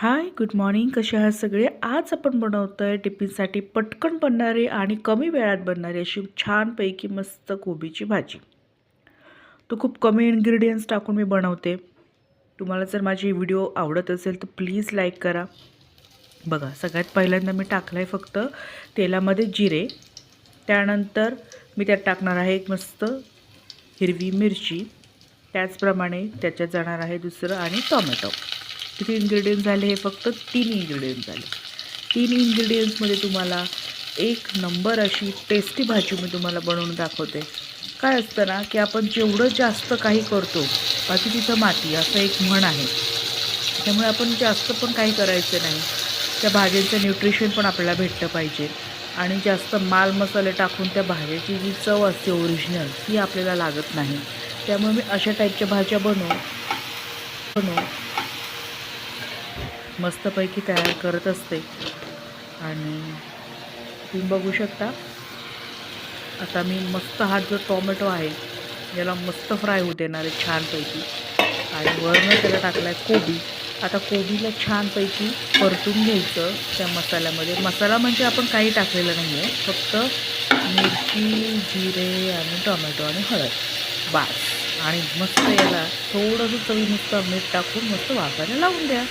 हाय, good morning. कसे आहात सगळे? आज आपण बनवतोय टिफिनसाठी पटकन बनणारी आणि कमी वेळात बनणारी अशी छानपैकी मस्त कोबीची भाजी. तो खूप कमी इन्ग्रेडियंट्स टाकून मी बनवते. तुम्हाला जर माझी व्हिडिओ आवडत असेल तर प्लीज लाईक करा. बघा, सगळ्यात पहिल्यांदा मी टाकलं आहे फक्त तेलामध्ये जिरे. त्यानंतर मी त्यात टाकणार आहे एक मस्त हिरवी मिरची. त्याचप्रमाणे त्याच्यात जाणार आहे दुसरं आणि टोमॅटो. किती इन्ग्रेडियंट्स झाले? हे फक्त 3 इन्ग्रेडियंट्स झाले. 3 इन्ग्रेडियंट्समध्ये तुम्हाला एक नंबर अशी टेस्टी भाजी मी तुम्हाला बनवून दाखवते. काय असतं ना, की आपण जेवढं जास्त काही करतो अति तिथं माती असं एक म्हण आहे. त्यामुळे आपण जास्त पण काही करायचं नाही. त्या भाज्यांचं न्यूट्रिशन पण आपल्याला भेटलं पाहिजे आणि जास्त माल मसाले टाकून त्या भाज्याची जी चव असते ओरिजिनल ती आपल्याला लागत नाही. त्यामुळे मी अशा टाईपच्या भाज्या बनवून मस्तपैकी तयार करत असते. आणि तुम्ही बघू शकता आता मी मस्त हा जो टोमॅटो आहे याला मस्त फ्राय होऊ देणार आहे छानपैकी. आणि वरून त्याला टाकला आहे कोबी. आता कोबीला छानपैकी परतून घ्यायचं त्या मसाल्यामध्ये. मसाला म्हणजे आपण काही टाकलेलं नाही आहे, फक्त मिरची, जिरे आणि टोमॅटो आणि हळद बास. आणि मस्त याला थोडंसं चवीनुसार मीठ टाकून मस्त वाफायला लावून द्या.